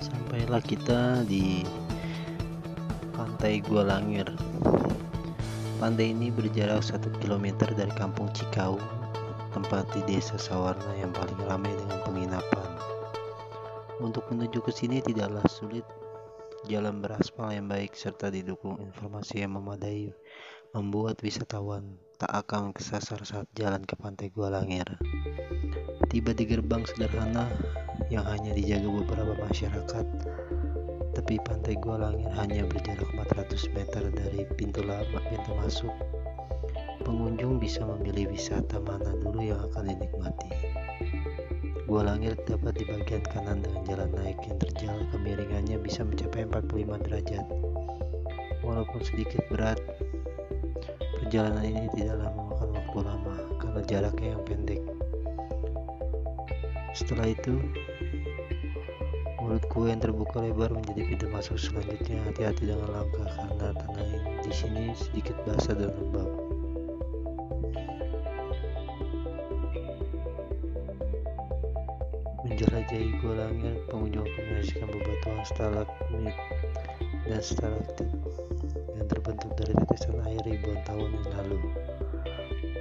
Sampailah kita di Pantai Gua Langir. Pantai ini berjarak 1 km dari kampung Cikau, tempat di desa Sawarna yang paling ramai dengan penginapan. Untuk menuju ke sini tidaklah sulit. Jalan beraspal yang baik serta didukung informasi yang memadai membuat wisatawan tak akan kesasar saat jalan ke Pantai Gua Langir. Tiba di gerbang sederhana yang hanya dijaga beberapa masyarakat, tepi Pantai Gua Langir hanya berjarak 400 meter dari pintu masuk. Pengunjung bisa memilih wisata mana dulu yang akan dinikmati. Gua Langir terdapat di bagian kanan dengan jalan naik yang terjal kemiringannya bisa mencapai 45 derajat. Walaupun sedikit berat, perjalanan ini tidaklah memakan waktu lama karena jaraknya yang pendek. Setelah itu, mulut kue yang terbuka lebar menjadi pintu masuk selanjutnya. Hati-hati dengan langkah karena tanah di sini sedikit basah dan lembab. Menjelajahi Gua Langir, pengunjung akan menyaksikan bebatuan stalagmit dan stalaktit yang terbentuk dari tetesan air ribuan tahun yang lalu.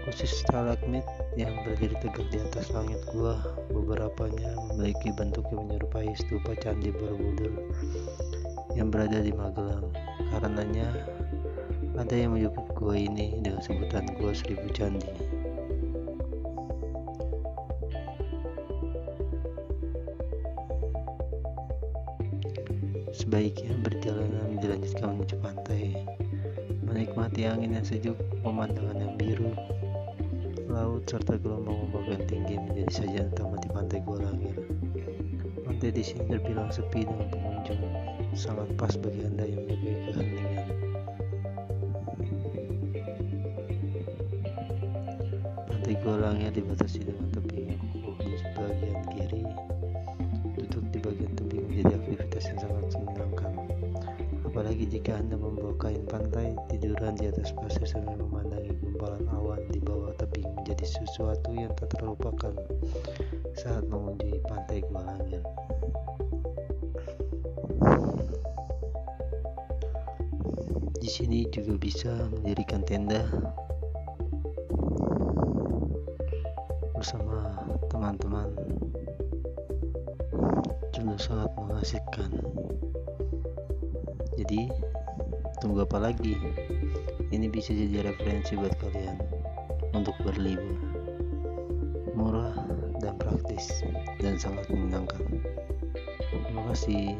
Khusus stalagmit yang berdiri tegak di atas langit gua, beberapanya memiliki bentuk yang menyerupai stupa Candi Borobudur yang berada di Magelang. Karenanya, ada yang menyebut gua ini dengan sebutan Gua Seribu Candi. Sebaiknya perjalanan dilanjutkan menuju pantai, menikmati angin yang sejuk, pemandangan yang biru, laut serta gelombang-gelombang yang tinggi menjadi sajian utama di Pantai Gua Langir. Pantai di sini terbilang sepi dengan pengunjung, sangat pas bagi Anda yang menyukai keheningan. Pantai Gua Langir dibatasi dengan tebing yang kokoh di bagian kiri. Duduk di bagian tebing menjadi aktivitas yang sangat menyenangkan. Apalagi jika Anda membawa kain pantai, tiduran di atas pasir sambil memandangi gumpalan awan di bawah tebing menjadi sesuatu yang tak terlupakan saat mengunjungi Pantai Gua Langir. Di sini juga bisa mendirikan tenda bersama teman-teman. Sungguh sangat mengasihkan. Jadi, tunggu apa lagi? Ini bisa jadi referensi buat kalian untuk berlibur. Murah dan praktis dan sangat menyenangkan. Terima kasih.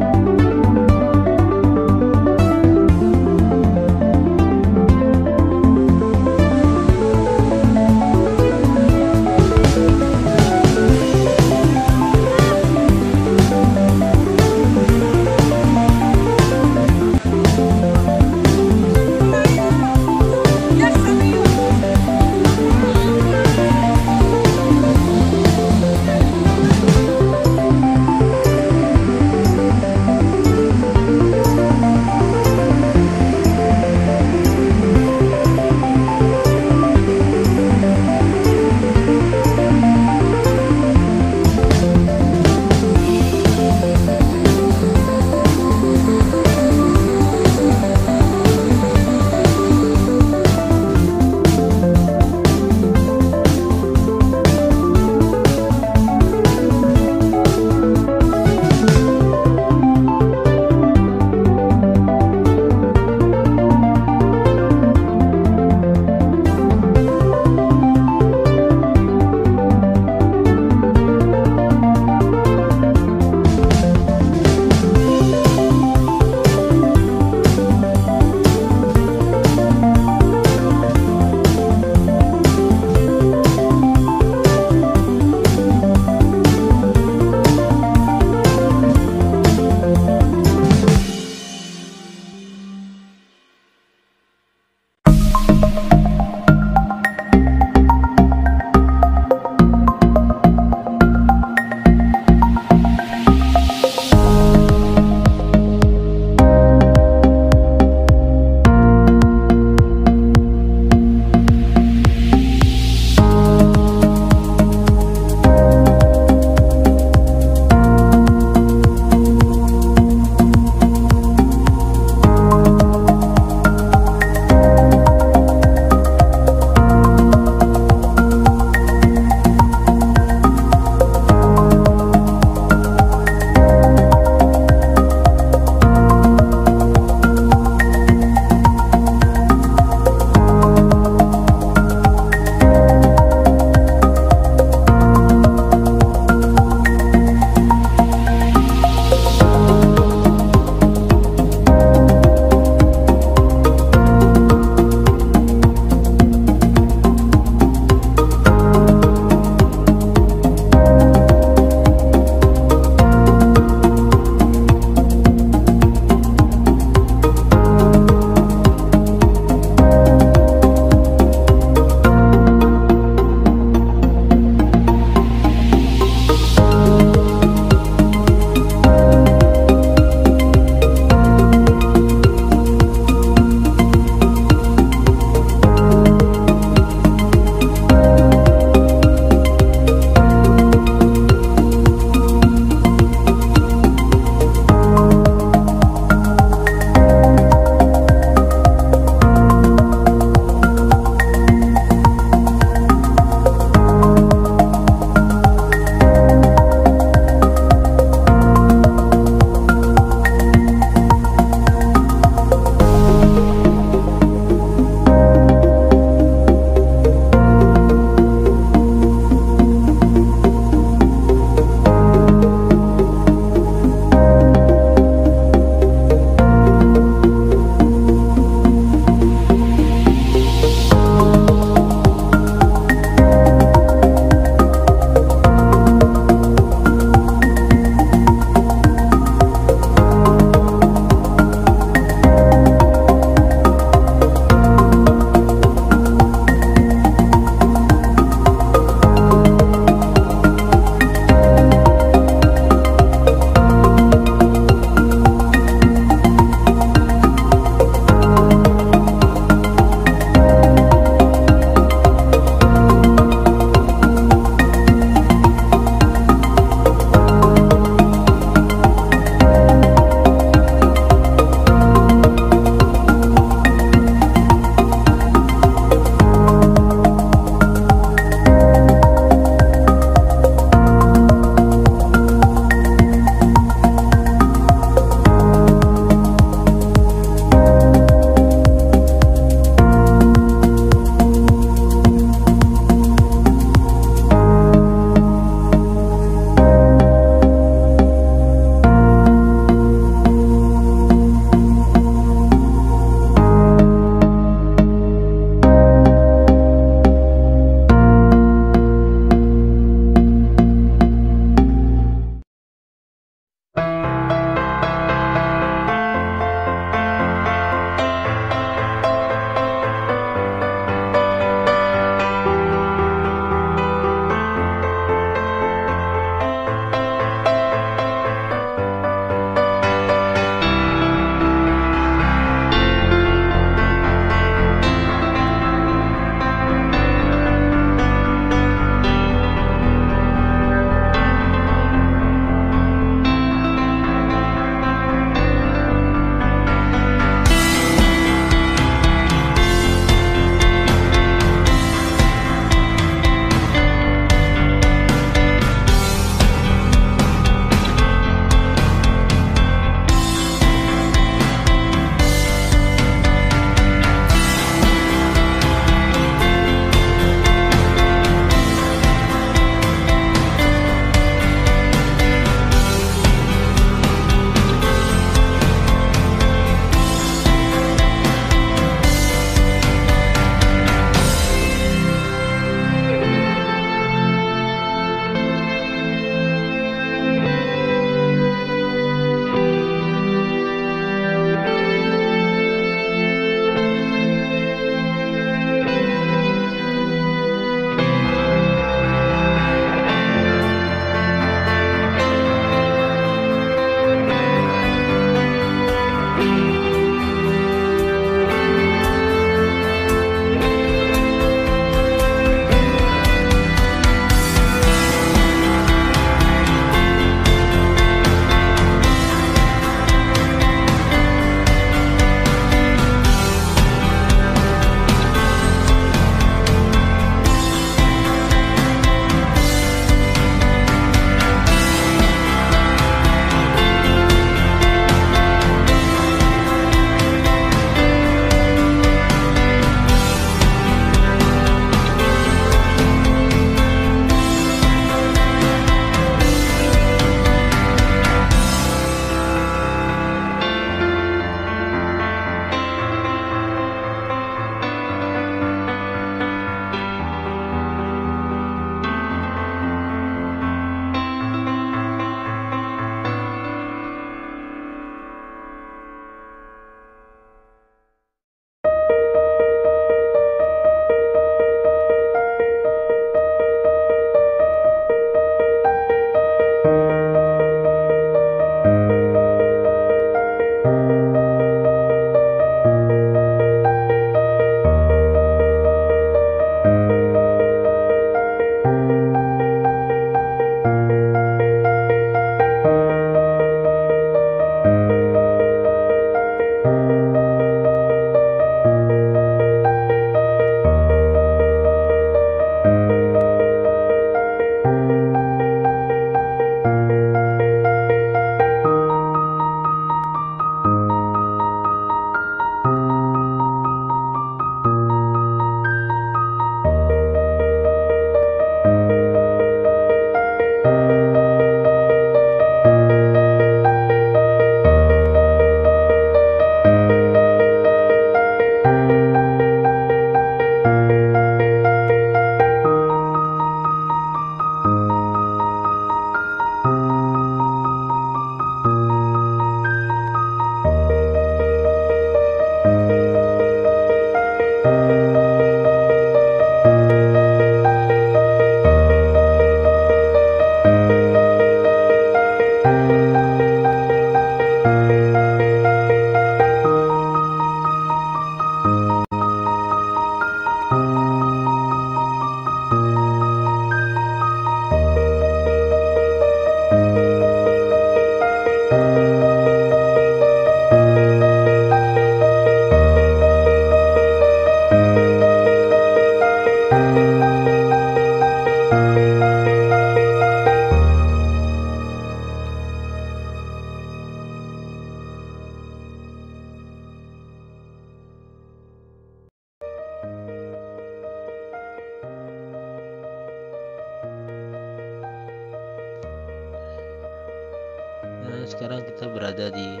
Sekarang kita berada di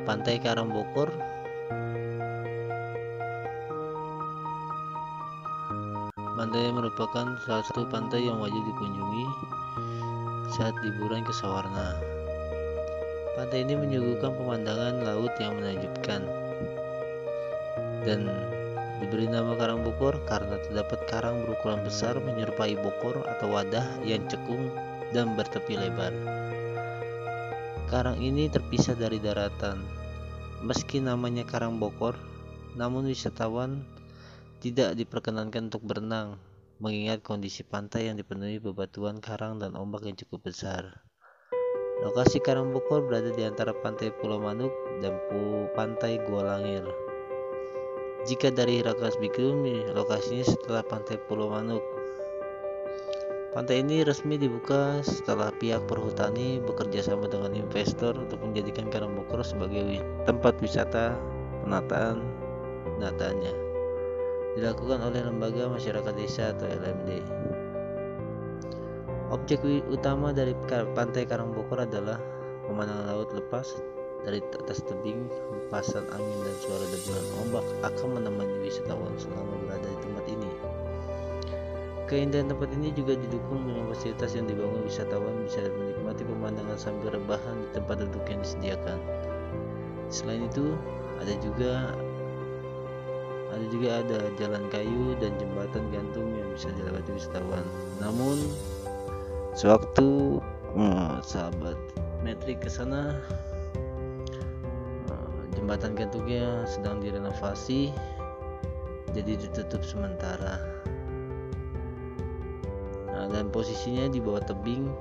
Pantai Karangbokor. Pantai merupakan salah satu pantai yang wajib dikunjungi saat liburan ke Sawarna. Pantai ini menyuguhkan pemandangan laut yang menakjubkan dan diberi nama Karangbokor karena terdapat karang berukuran besar menyerupai bokor atau wadah yang cekung dan bertepi lebar. Karang ini terpisah dari daratan. Meski namanya Karangbokor, namun wisatawan tidak diperkenankan untuk berenang, mengingat kondisi pantai yang dipenuhi bebatuan karang dan ombak yang cukup besar. Lokasi Karangbokor berada di antara Pantai Pulau Manuk dan Pantai Gua Langir. Jika dari Rakaas Bitung, lokasinya setelah Pantai Pulau Manuk. Pantai ini resmi dibuka setelah pihak perhutani bekerja sama dengan investor untuk menjadikan Karangbokor sebagai tempat wisata penataannya dilakukan oleh Lembaga Masyarakat Desa atau LMD. Objek utama dari Pantai Karangbokor adalah pemandangan laut lepas. Dari atas tebing, hempasan angin dan suara deburan ombak akan menemani wisatawan selama berada di tempat ini. Keindahan tempat ini juga didukung dengan fasilitas yang dibangun. Wisatawan bisa menikmati pemandangan sambil rebahan di tempat duduk yang disediakan. Selain itu, ada juga jalan kayu dan jembatan gantung yang bisa dilewati wisatawan. Namun, sewaktu sahabat metrik ke sana, jembatan gantungnya sedang direnovasi, jadi ditutup sementara. Dan posisinya di bawah tebing.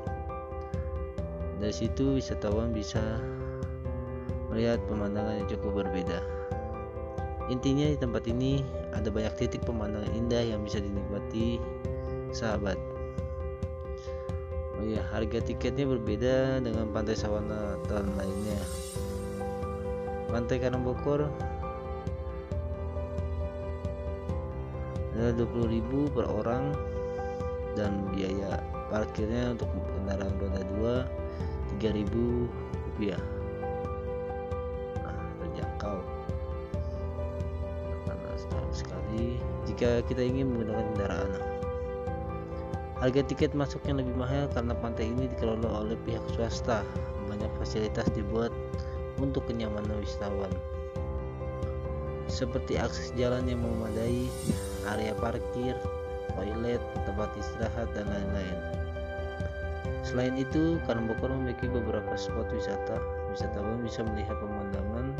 Dari situ wisatawan bisa melihat pemandangan yang cukup berbeda. Intinya di tempat ini ada banyak titik pemandangan indah yang bisa dinikmati sahabat. Oh ya, harga tiketnya berbeda dengan Pantai Sawarna dan lainnya. Pantai Karangbokor adalah 20.000 per orang dan biaya parkirnya untuk kendaraan roda 2 Rp3.000. Terjangkau karena setahun sekali jika kita ingin menggunakan kendaraan. Harga tiket masuknya lebih mahal karena pantai ini dikelola oleh pihak swasta. Banyak fasilitas dibuat untuk kenyamanan wisatawan, seperti akses jalan yang memadai, area parkir, toilet, tempat istirahat, dan lain-lain. Selain itu, Karangbokor memiliki beberapa spot wisata. Wisatawan bisa melihat pemandangan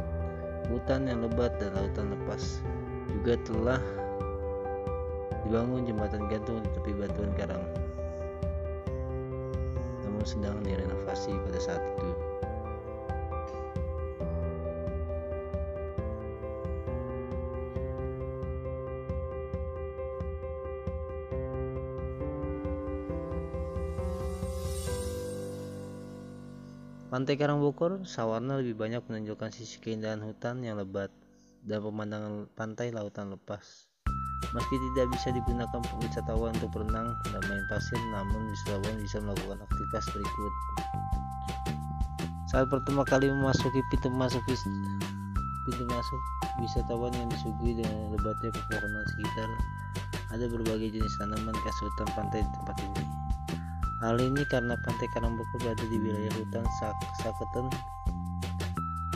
hutan yang lebat dan lautan lepas. Juga telah dibangun jembatan gantung di tepi batuan karang, namun sedang direnovasi pada saat itu. Pantai Karangbokor, Sawarna lebih banyak menunjukkan sisi keindahan hutan yang lebat dan pemandangan pantai lautan lepas. Meski tidak bisa digunakan wisatawan untuk berenang dan main pasir, namun wisatawan bisa melakukan aktivitas berikut. Saat pertama kali memasuki pintu masuk, wisatawan yang disuguhi dengan lebatnya pepohonan sekitar. Ada berbagai jenis tanaman khas hutan pantai di tempat ini. Hal ini karena Pantai Karangbokor berada di wilayah hutan Saketen,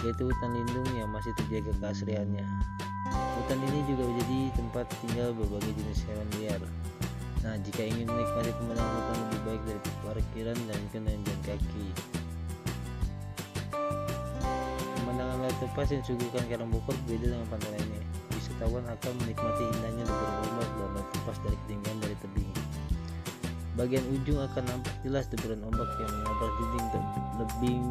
yaitu hutan lindung yang masih terjaga keasliannya. Hutan ini juga menjadi tempat tinggal berbagai jenis hewan liar. Nah, jika ingin menikmati pemandangan hutan lebih baik dari parkiran dan jalan kaki. Pemandangan laut lepas yang disuguhkan Karangbokor berbeda dengan pantai lainnya. Wisatawan akan menikmati indahnya deburan ombak dan laut lepas dari ketinggian dari tebing. Bagian ujung akan nampak jelas deburan ombak yang menabrak dinding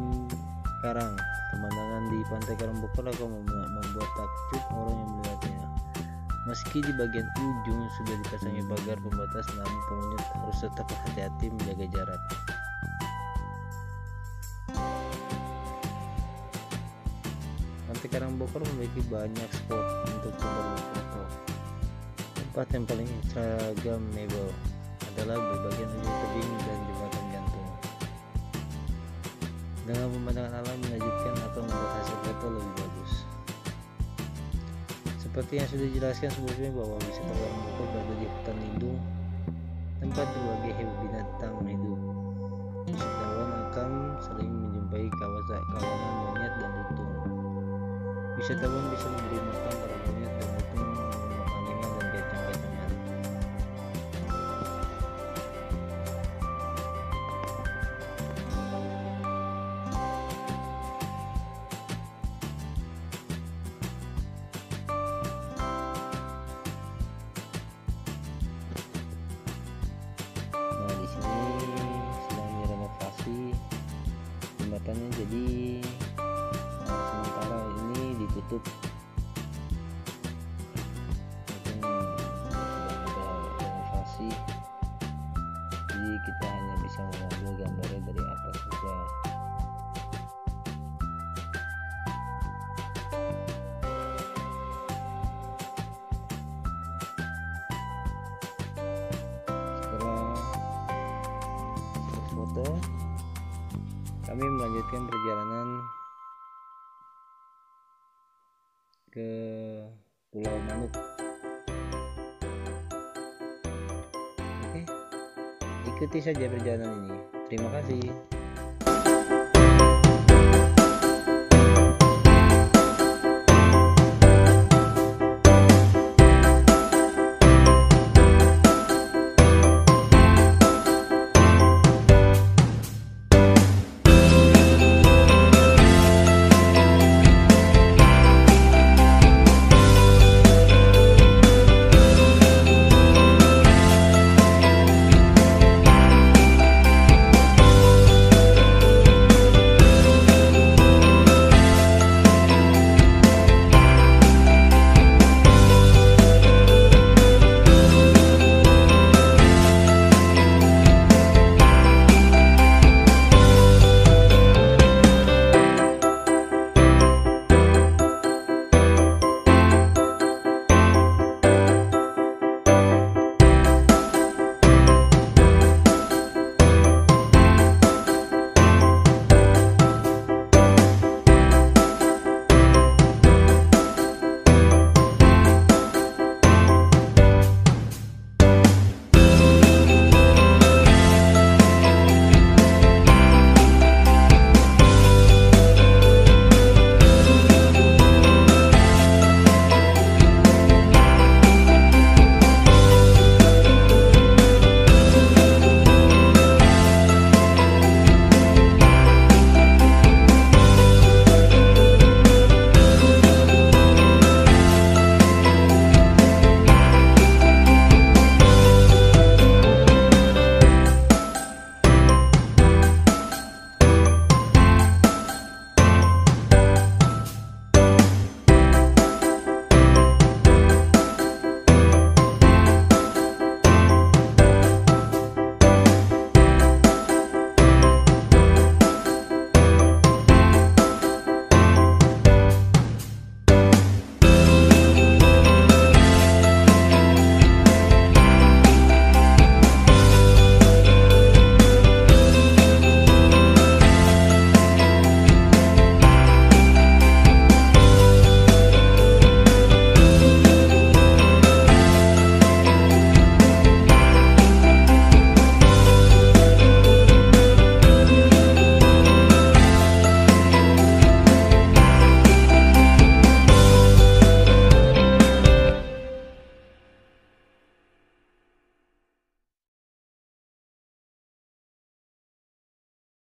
karang. Pemandangan di Pantai Karangbokor akan membuat takjub orang yang melihatnya. Meski di bagian ujung sudah dipasangi pagar pembatas, namun pengunjung harus tetap hati-hati menjaga jarak. Pantai Karangbokor memiliki banyak spot untuk berfoto. Tempat yang paling instagramable adalah di bagian ujung tebing dan jembatan gantung. Dengan pemandangan alam menakjubkan atau membuat hasil foto lebih bagus. Seperti yang sudah dijelaskan sebelumnya bahwa wisatawan Bogor berada di hutan lindung, tempat berbagai hewan binatang hidup. Wisatawan akan sering menjumpai kawanan monyet dan lutung. Wisatawan bisa memberi makan para monyet dan lutung dengan anjingan dan kacang-kacangan. Nah, di sini sedang direnovasi jembatannya, jadi sementara ini ditutup. Sedang ada renovasi, jadi kita hanya bisa mengambil gambarnya dari atas saja. Setelah foto, kami melanjutkan perjalanan ke Pulau Manuk. Oke, ikuti saja perjalanan ini. Terima kasih.